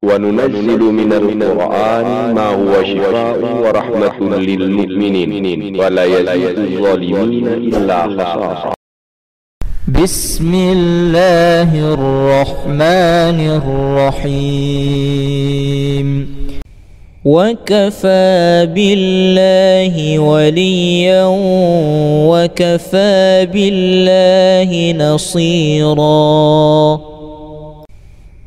وننزل من القرآن ما هو شفاء ورحمة للمؤمنين ولا يزيد الظالمين إلا خسارا. بسم الله الرحمن الرحيم. وكفى بالله وليا وكفى بالله نصيرا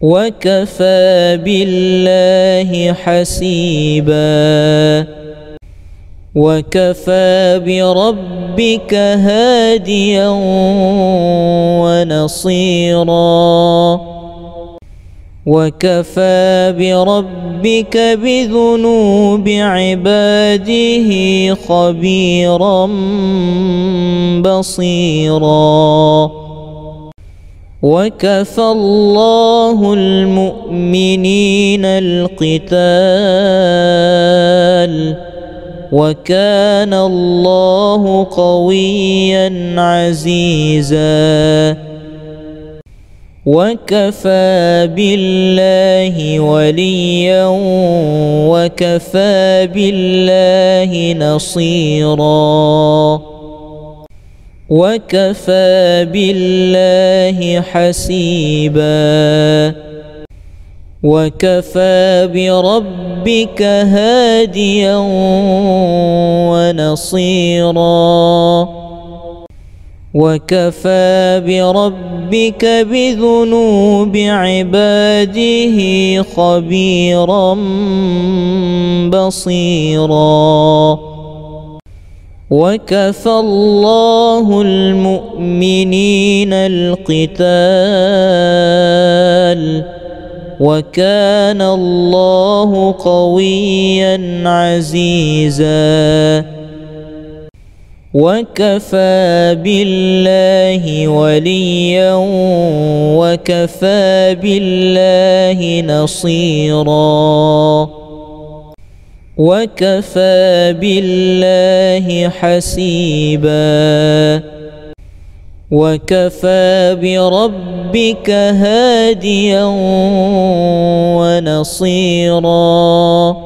وكفى بالله حسيبا وكفى بربك هاديا ونصيرا وكفى بربك بذنوب عباده خبيرا بصيرا. وكفى الله المؤمنين القتال وكان الله قويا عزيزا. وكفى بالله وليا وكفى بالله نصيرا وكفى بالله حسيبا وكفى بربك هاديا ونصيرا وكفى بربك بذنوب عباده خبيرا بصيرا. وكفى الله المؤمنين القتال وكان الله قويا عزيزا. وكفى بالله وليا وكفى بالله نصيرا وكفى بالله حسيبا وكفى بربك هاديا ونصيرا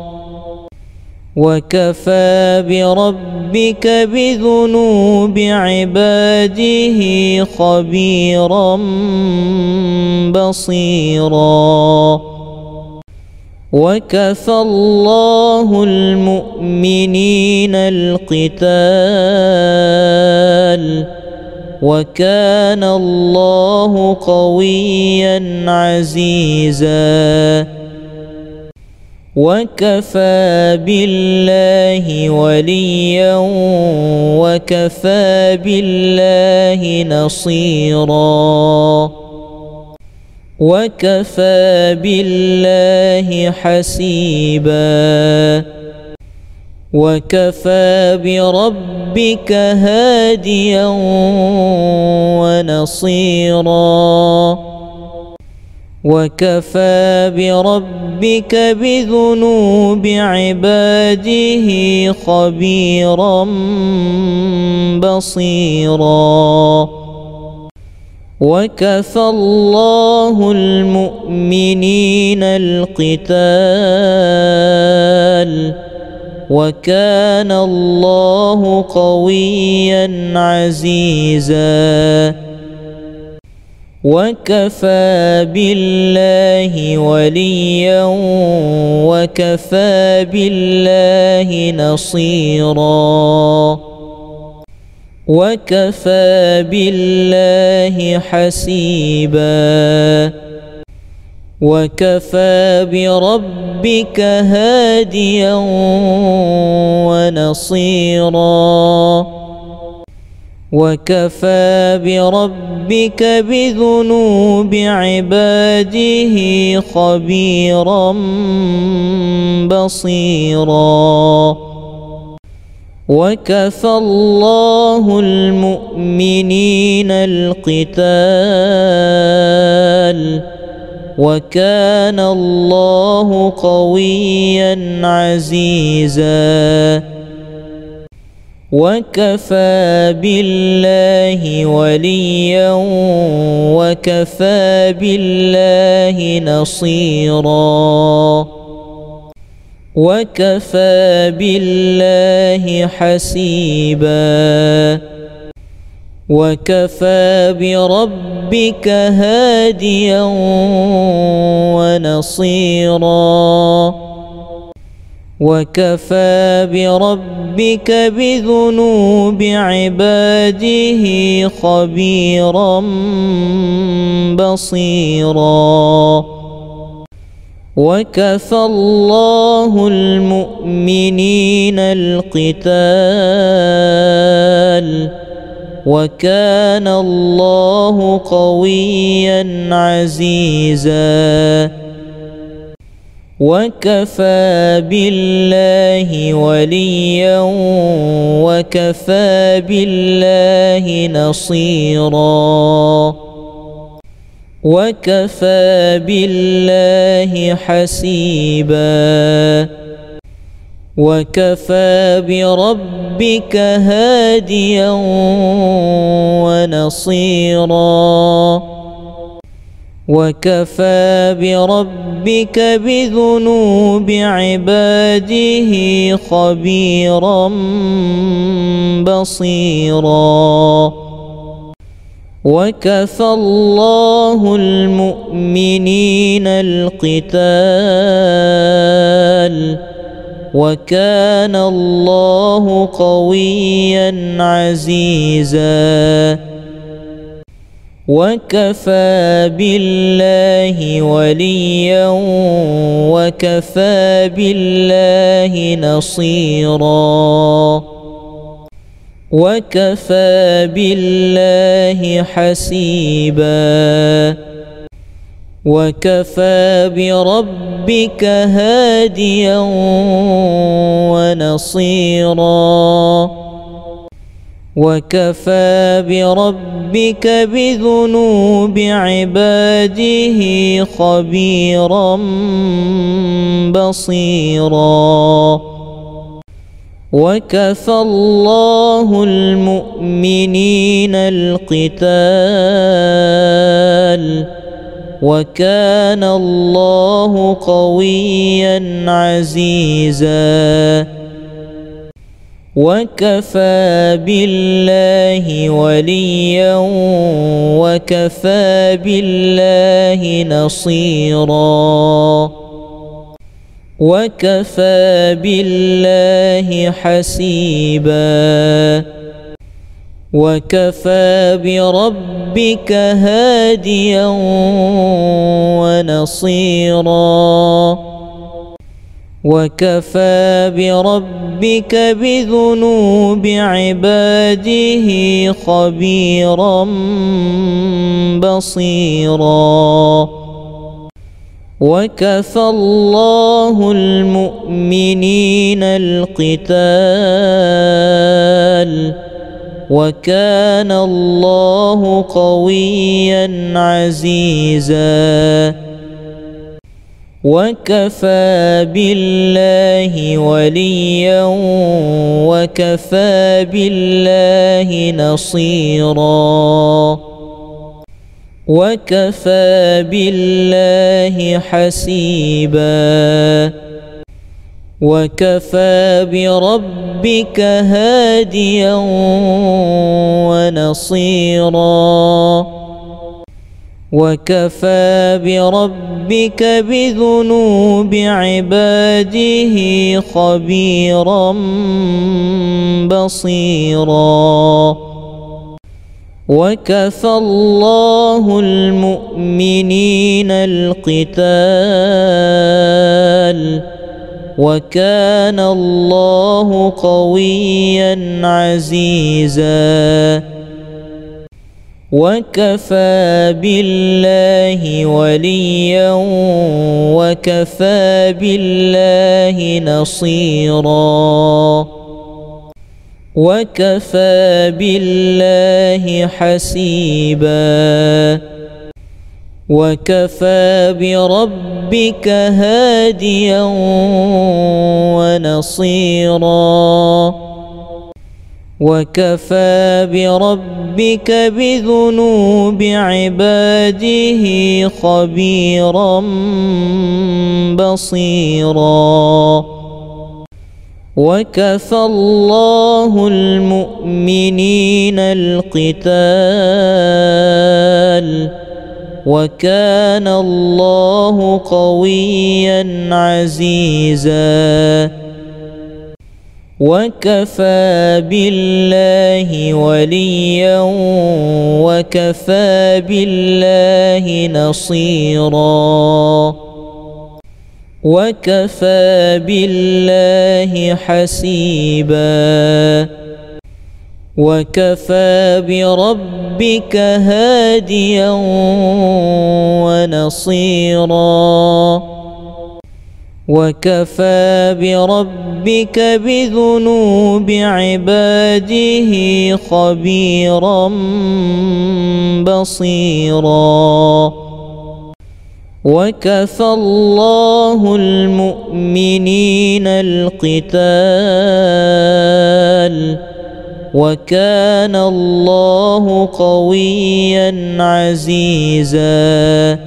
وكفى بربك بذنوب عباده خبيرا بصيرا. وكفى الله المؤمنين القتال وكان الله قويا عزيزا. وكفى بالله وليا وكفى بالله نصيرا وكفى بالله حسيبا وكفى بربك هاديا ونصيرا وكفى بربك بذنوب عباده خبيرا بصيرا. وكفى الله المؤمنين القتال وكان الله قويا عزيزا. وكفى بالله وليا وكفى بالله نصيرا وكفى بالله حسيبا وكفى بربك هاديا ونصيرا وكفى بربك بذنوب عباده خبيرا بصيرا. وكفى الله المؤمنين القتال وكان الله قويا عزيزا. وكفى بالله وليا وكفى بالله نصيرا وكفى بالله حسيبا وكفى بربك هاديا ونصيرا وكفى بربك بذنوب عباده خبيرا بصيرا وكفى الله المؤمنين القتال وكان الله قويا عزيزا وكفى بالله وليا وكفى بالله نصيرا وكفى بالله حسيبا وكفى بربك هاديا ونصيرا وكفى بربك بذنوب عباده خبيرا بصيرا وكفى الله المؤمنين القتال وكان الله قويا عزيزا وكفى بالله وليا وكفى بالله نصيرا وكفى بالله حسيبا وكفى بربك هاديا ونصيرا وكفى بربك بذنوب عباده خبيرا بصيرا وكفى الله المؤمنين القتال وكان الله قويا عزيزا وكفى بالله وليا وكفى بالله نصيرا وكفى بالله حسيبا وكفى بربك هاديا ونصيرا وكفى بربك بذنوب عباده خبيرا بصيرا وكفى الله المؤمنين القتال وكان الله قويا عزيزا وكفى بالله وليا وكفى بالله نصيرا وكفى بالله حسيبا وكفى بربك هاديا ونصيرا وكفى بربك بذنوب عباده خبيرا بصيرا وكفى الله المؤمنين القتال وكان الله قويا عزيزا وكفى بالله وليا وكفى بالله نصيرا وكفى بالله حسيبا وكفى بربك هاديا ونصيرا وكفى بربك بذنوب عباده خبيرا بصيرا وكفى الله المؤمنين القتال وكان الله قويا عزيزا وكفى بالله وليا وكفى بالله نصيرا وكفى بالله حسيبا وكفى بربك هاديا ونصيرا وكفى بربك بذنوب عباده خبيرا بصيرا وكفى الله المؤمنين القتال وكان الله قويا عزيزا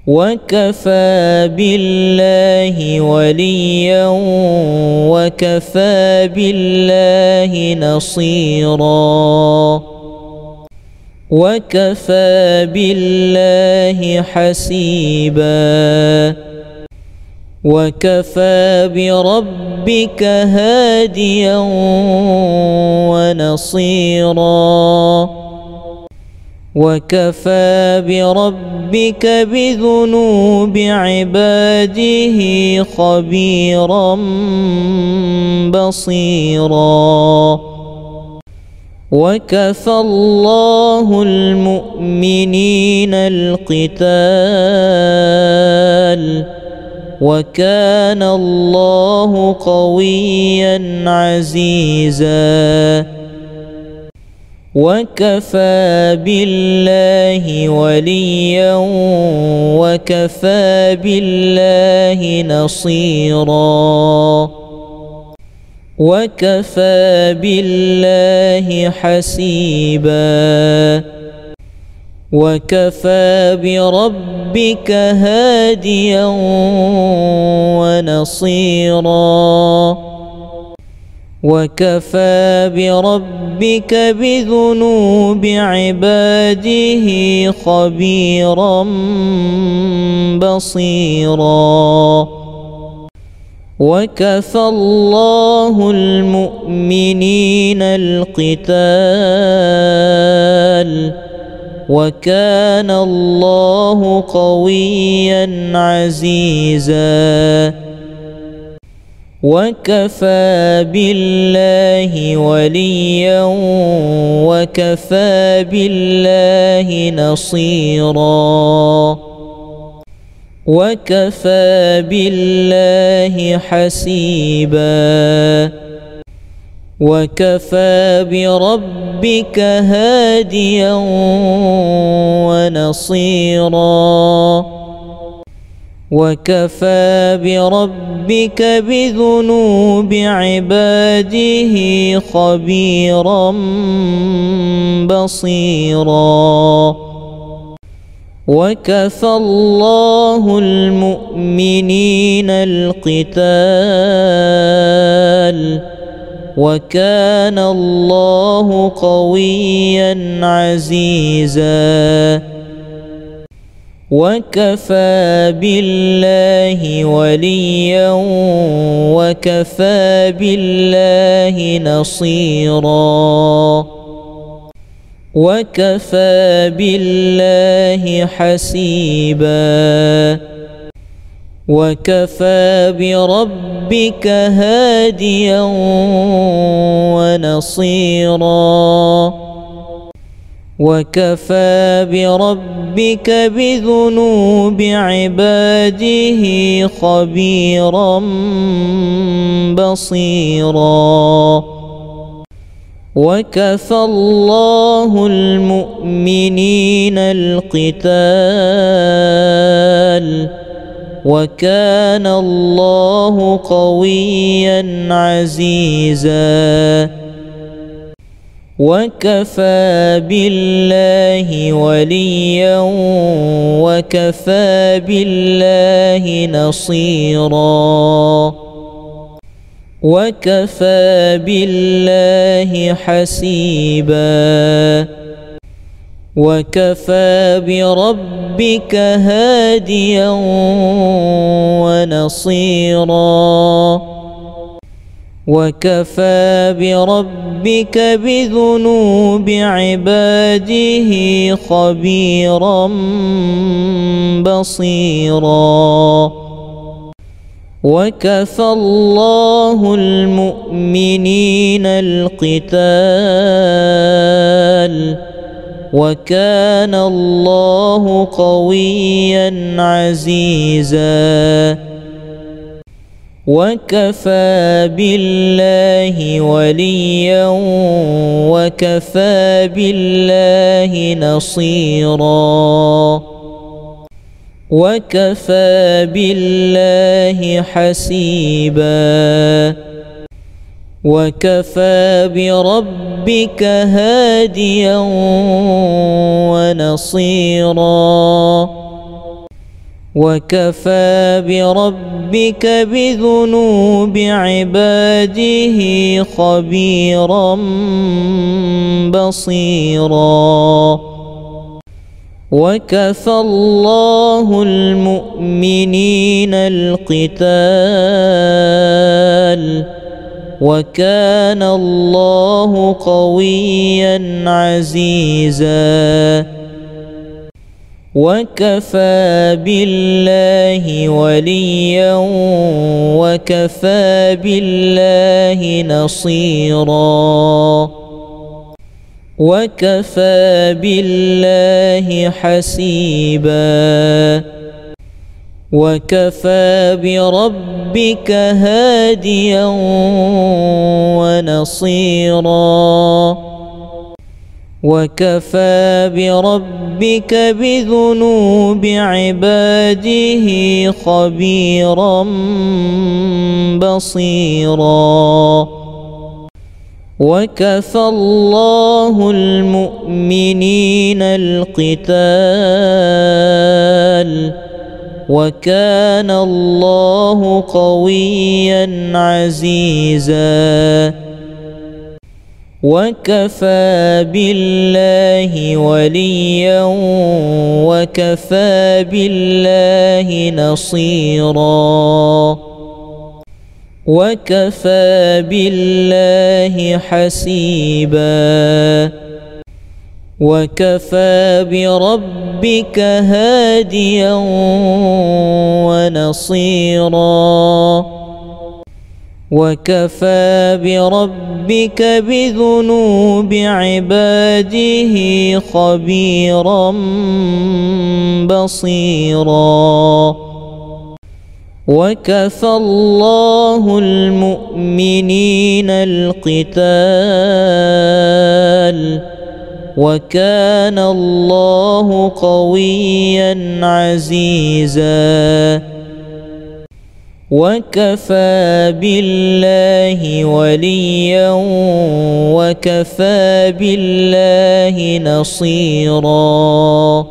وكفى بالله وليا وكفى بالله نصيرا وكفى بالله حسيبا وكفى بربك هاديا ونصيرا وكفى بربك بذنوب عباده خبيرا بصيرا وكفى الله المؤمنين القتال وكان الله قويا عزيزا وكفى بالله وليا وكفى بالله نصيرا وكفى بالله حسيبا وكفى بربك هاديا ونصيرا وكفى بربك بذنوب عباده خبيرا بصيرا وكفى الله المؤمنين القتال وكان الله قويا عزيزا وكفى بالله وليا وكفى بالله نصيرا وكفى بالله حسيبا وكفى بربك هاديا ونصيرا وكفى بربك بذنوب عباده خبيرا بصيرا وكفى الله المؤمنين القتال وكان الله قويا عزيزا وكفى بالله وليا وكفى بالله نصيرا وكفى بالله حسيبا وكفى بربك هاديا ونصيرا وكفى بربك بذنوب عباده خبيرا بصيرا وكفى الله المؤمنين القتال وكان الله قويا عزيزا وكفى بالله وليا وكفى بالله نصيرا وكفى بالله حسيبا وكفى بربك هاديا ونصيرا وكفى بربك بذنوب عباده خبيرا بصيرا وكفى الله المؤمنين القتال وكان الله قويا عزيزا وكفى بالله وليا وكفى بالله نصيرا وكفى بالله حسيبا وكفى بربك هاديا ونصيرا وكفى بربك بذنوب عباده خبيرا بصيرا وكفى الله المؤمنين القتال وكان الله قويا عزيزا وكفى بالله وليا وكفى بالله نصيرا وكفى بالله حسيبا وكفى بربك هاديا ونصيرا وكفى بربك بذنوب عباده خبيرا بصيرا وكفى الله المؤمنين القتال وكان الله قويا عزيزا وكفى بالله وليا وكفى بالله نصيرا وكفى بالله حسيبا وكفى بربك هاديا ونصيرا وكفى بربك بذنوب عباده خبيرا بصيرا وكفى الله المؤمنين القتال وكان الله قويا عزيزا وكفى بالله وليا وكفى بالله نصيرا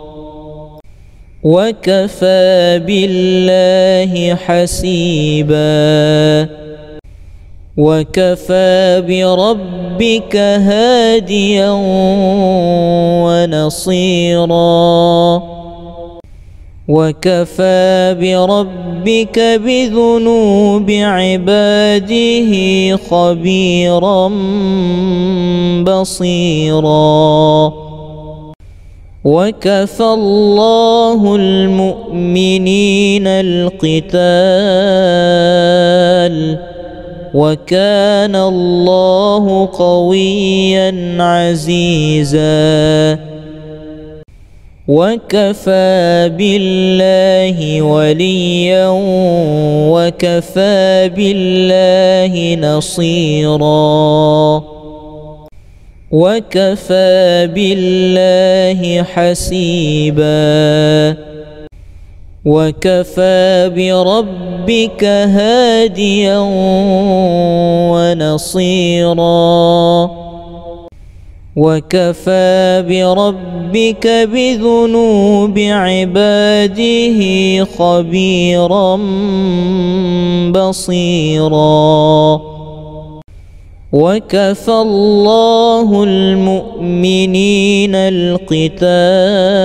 وكفى بالله حسيبا وكفى بربك هاديا ونصيرا وكفى بربك بذنوب عباده خبيرا بصيرا وكفى الله المؤمنين القتال وكان الله قويا عزيزا وكفى بالله وليا وكفى بالله نصيرا وكفى بالله حسيبا وكفى بربك هاديا ونصيرا وكفى بربك بذنوب عباده خبيرا بصيرا وكفى الله المؤمنين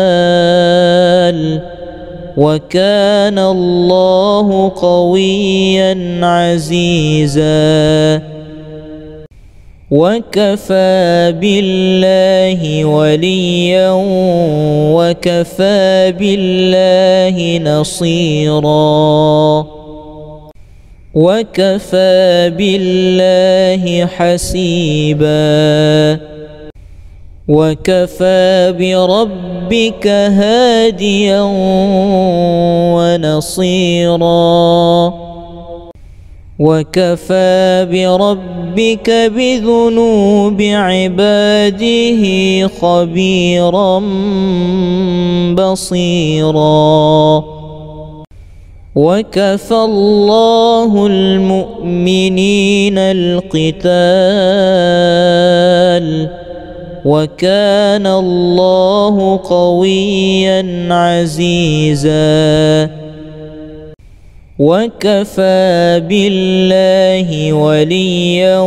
القتال وكان الله قويا عزيزا وكفى بالله وليا وكفى بالله نصيرا وكفى بالله حسيبا وكفى بربك هاديا ونصيرا وكفى بربك بذنوب عباده خبيرا بصيرا وكفى الله المؤمنين القتال وكان الله قويا عزيزا وكفى بالله وليا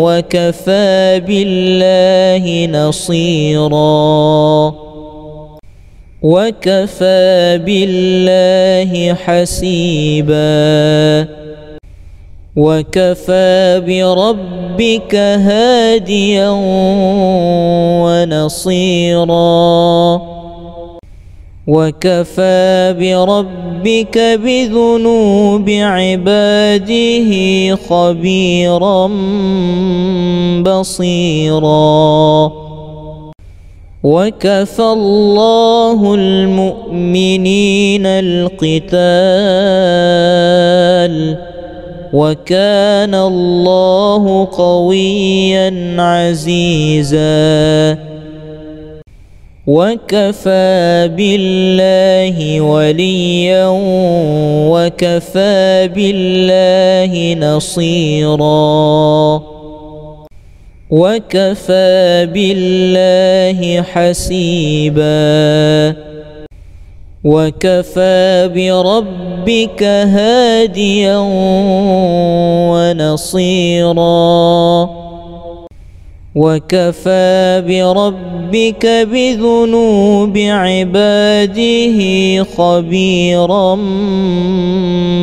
وكفى بالله نصيرا وكفى بالله حسيبا وكفى بربك هاديا ونصيرا وكفى بربك بذنوب عباده خبيرا بصيرا وكفى الله المؤمنين القتال وكان الله قويا عزيزا وكفى بالله وليا وكفى بالله نصيرا وكفى بالله حسيبا وكفى بربك هاديا ونصيرا وكفى بربك بذنوب عباده خبيرا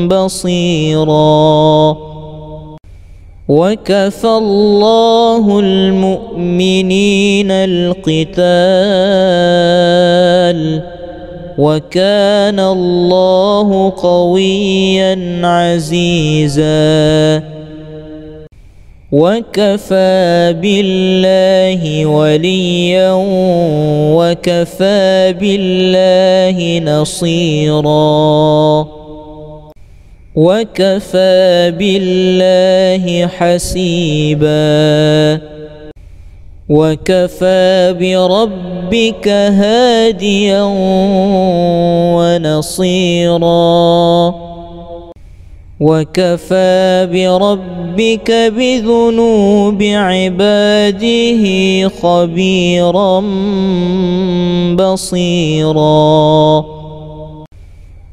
بصيرا وكفى الله المؤمنين القتال وكان الله قويا عزيزا وكفى بالله وليا وكفى بالله نصيرا وكفى بالله حسيبا وكفى بربك هاديا ونصيرا وكفى بربك بذنوب عباده خبيرا بصيرا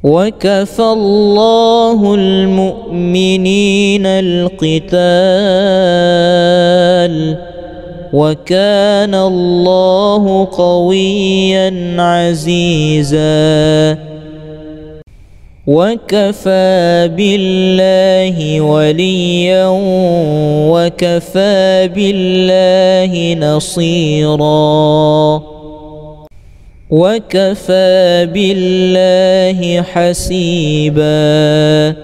وكفى الله المؤمنين القتال وكان الله قويا عزيزا وكفى بالله وليا وكفى بالله نصيرا وكفى بالله حسيبا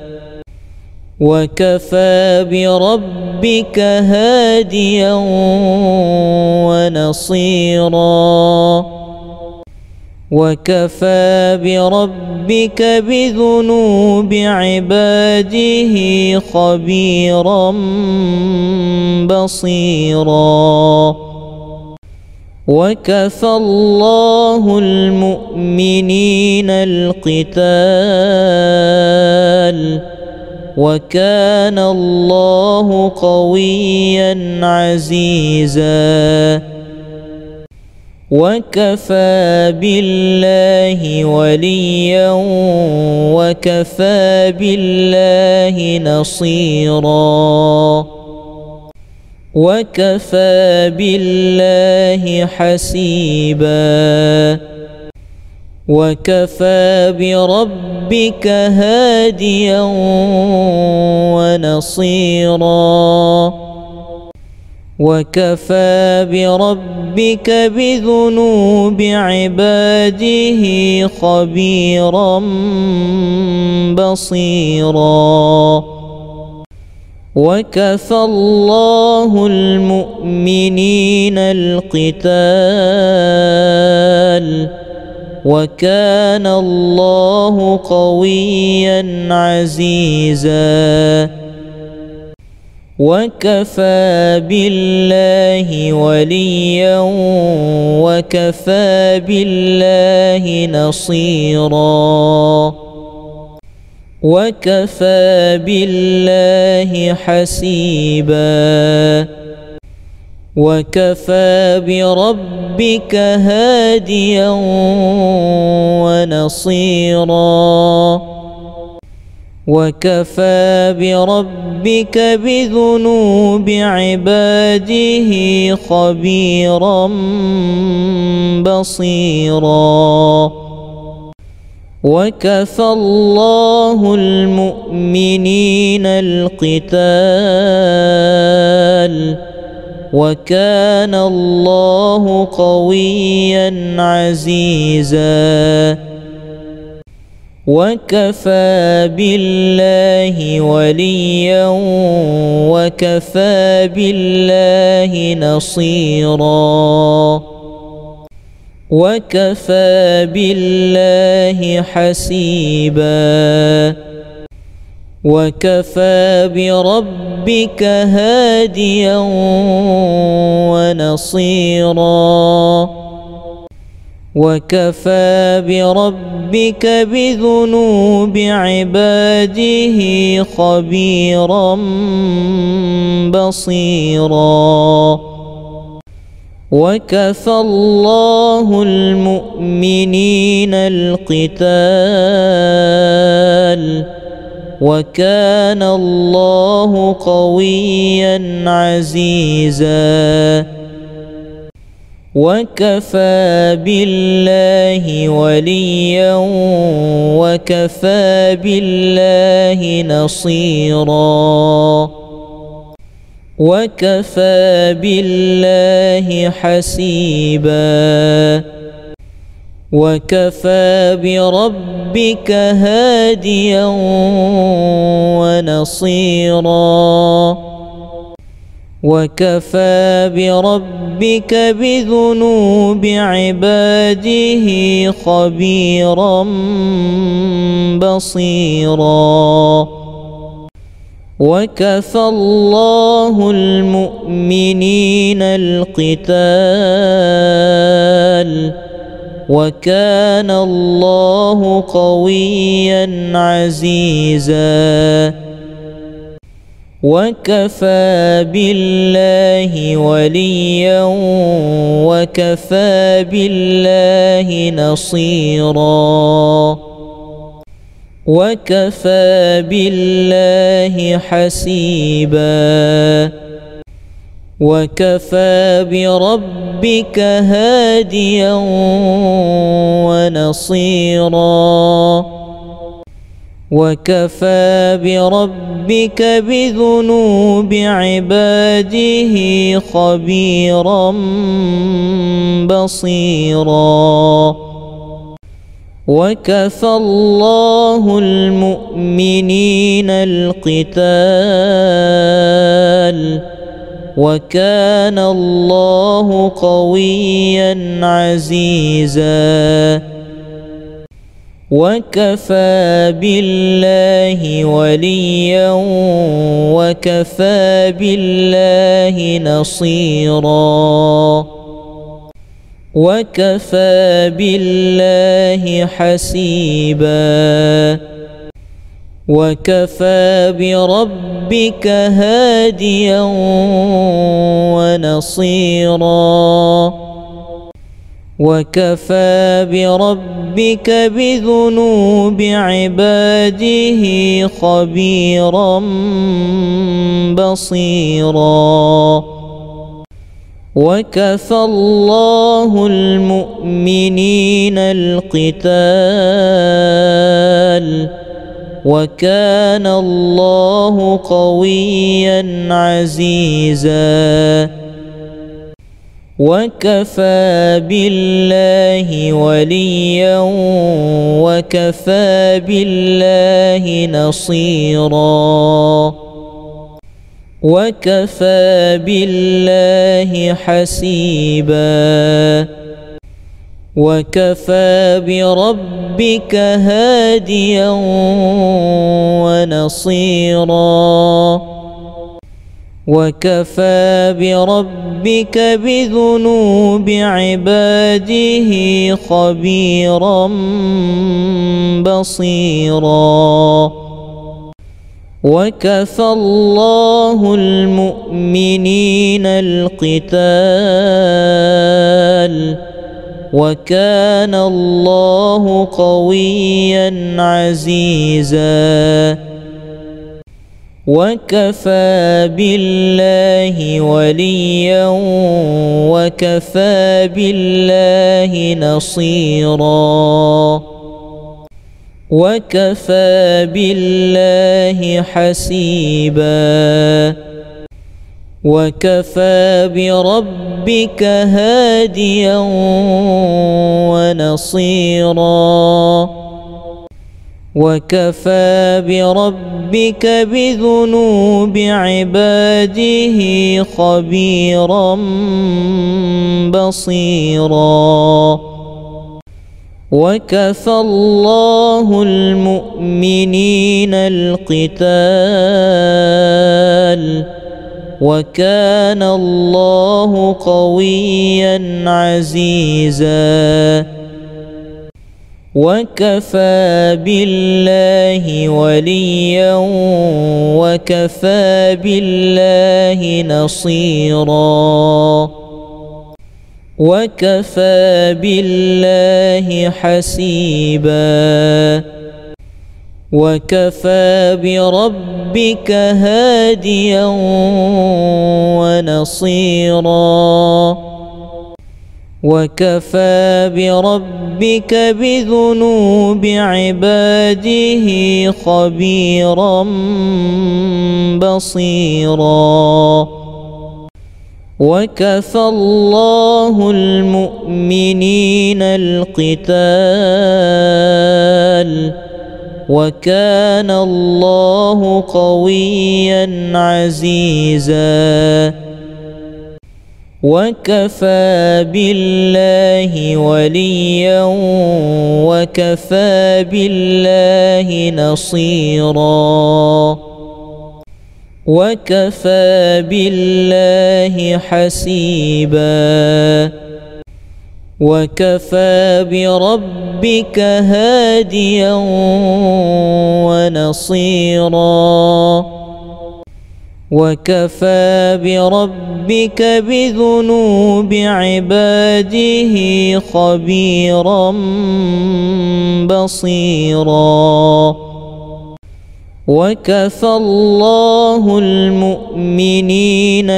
وكفى بربك هاديا ونصيرا وكفى بربك بذنوب عباده خبيرا بصيرا وكفى الله المؤمنين القتال وكان الله قويا عزيزا وكفى بالله وليا وكفى بالله نصيرا وكفى بالله حسيبا وكفى بربك هاديا ونصيرا وكفى بربك بذنوب عباده خبيرا بصيرا وكفى الله المؤمنين القتال وكان الله قويا عزيزا وكفى بالله وليا وكفى بالله نصيرا وكفى بالله حسيبا وكفى بربك هاديا ونصيرا وكفى بربك بذنوب عباده خبيرا بصيرا وكفى الله المؤمنين القتال وكان الله قويا عزيزا وكفى بالله وليا وكفى بالله نصيرا وكفى بالله حسيبا وكفى بربك هاديا ونصيرا وكفى بربك بذنوب عباده خبيرا بصيرا وكفى الله المؤمنين القتال وكان الله قويا عزيزا وكفى بالله وليا وكفى بالله نصيرا وكفى بالله حسيبا وكفى بربك هاديا ونصيرا وكفى بربك بذنوب عباده خبيرا بصيرا وكفى الله المؤمنين القتال وكان الله قويا عزيزا وكفى بالله وليا وكفى بالله نصيرا وكفى بالله حسيبا وكفى بربك هاديا ونصيرا وكفى بربك بذنوب عباده خبيرا بصيرا وكفى الله المؤمنين القتال وكان الله قويا عزيزا وكفى بالله وليا وكفى بالله نصيرا وكفى بالله حسيبا وكفى بربك هاديا ونصيرا وكفى بربك بذنوب عباده خبيرا بصيرا وكفى الله المؤمنين القتال وكان الله قويا عزيزا وكفى بالله وليا وكفى بالله نصيرا وكفى بالله حسيبا وكفى بربك هاديا ونصيرا وكفى بربك بذنوب عباده خبيرا بصيرا وكفى الله المؤمنين القتال وكان الله قويا عزيزا وكفى بالله وليا وكفى بالله نصيرا وكفى بالله حسيبا وكفى بربك هاديا ونصيرا وكفى بربك بذنوب عباده خبيرا بصيرا وكفى الله المؤمنين القتال وكان الله قويا عزيزا وكفى بالله وليا وكفى بالله نصيرا وكفى بالله حسيبا وكفى بربك هاديا ونصيرا وكفى بربك بذنوب عباده خبيرا بصيرا وكفى الله المؤمنين القتال وكان الله قويا عزيزا وكفى بالله وليا وكفى بالله نصيرا وكفى بالله حسيبا وكفى بربك هاديا ونصيرا وكفى بربك بذنوب عباده خبيرا بصيرا وكفى الله المؤمنين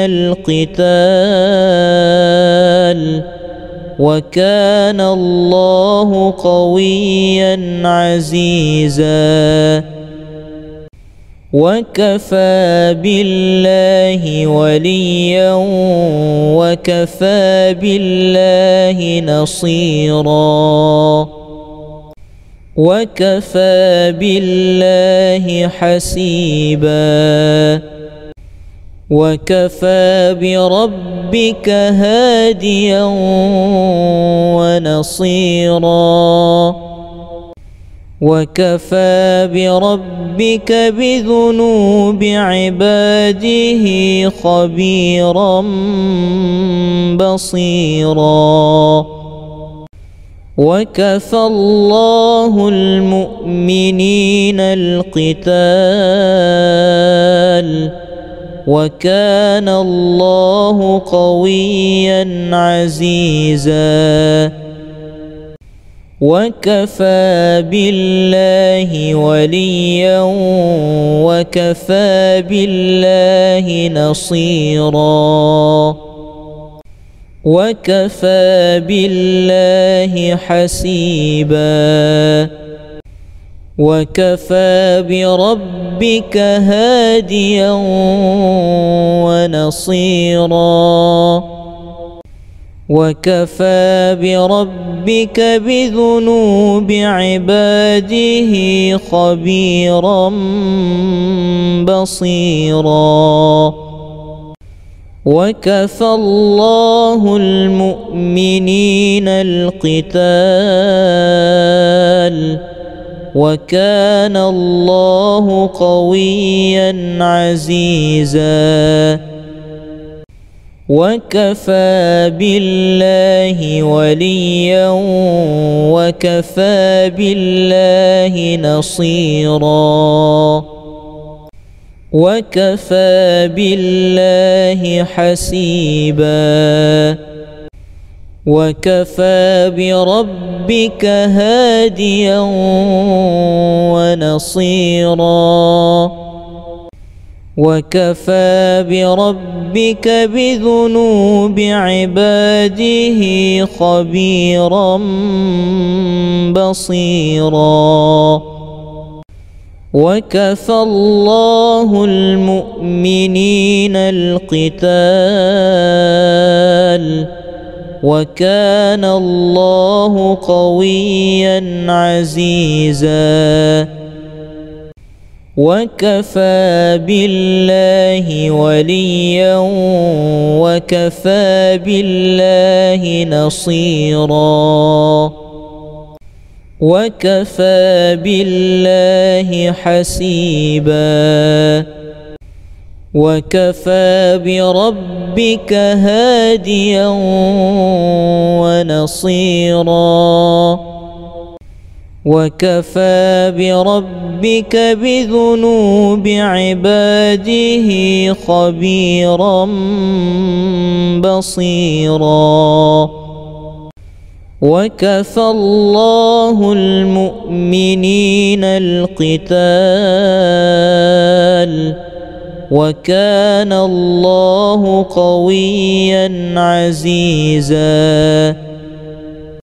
القتال وكان الله قويا عزيزا وكفى بالله وليا وكفى بالله نصيرا وكفى بالله حسيبا وكفى بربك هاديا ونصيرا وكفى بربك بذنوب عباده خبيرا بصيرا وكفى الله المؤمنين القتال وكان الله قويا عزيزا وكفى بالله وليا وكفى بالله نصيرا وكفى بالله حسيبا وكفى بربك هاديا ونصيرا وكفى بربك بذنوب عباده خبيرا بصيرا وكفى الله المؤمنين القتال وكان الله قويا عزيزا وكفى بالله وليا وكفى بالله نصيرا وكفى بالله حسيبا وكفى بربك هاديا ونصيرا وكفى بربك بذنوب عباده خبيرا بصيرا وكفى الله المؤمنين القتال وكان الله قويا عزيزا وكفى بالله وليا وكفى بالله نصيرا وكفى بالله حسيبا وكفى بربك هاديا ونصيرا وكفى بربك بذنوب عباده خبيرا بصيرا وكفى الله المؤمنين القتال وكان الله قويا عزيزا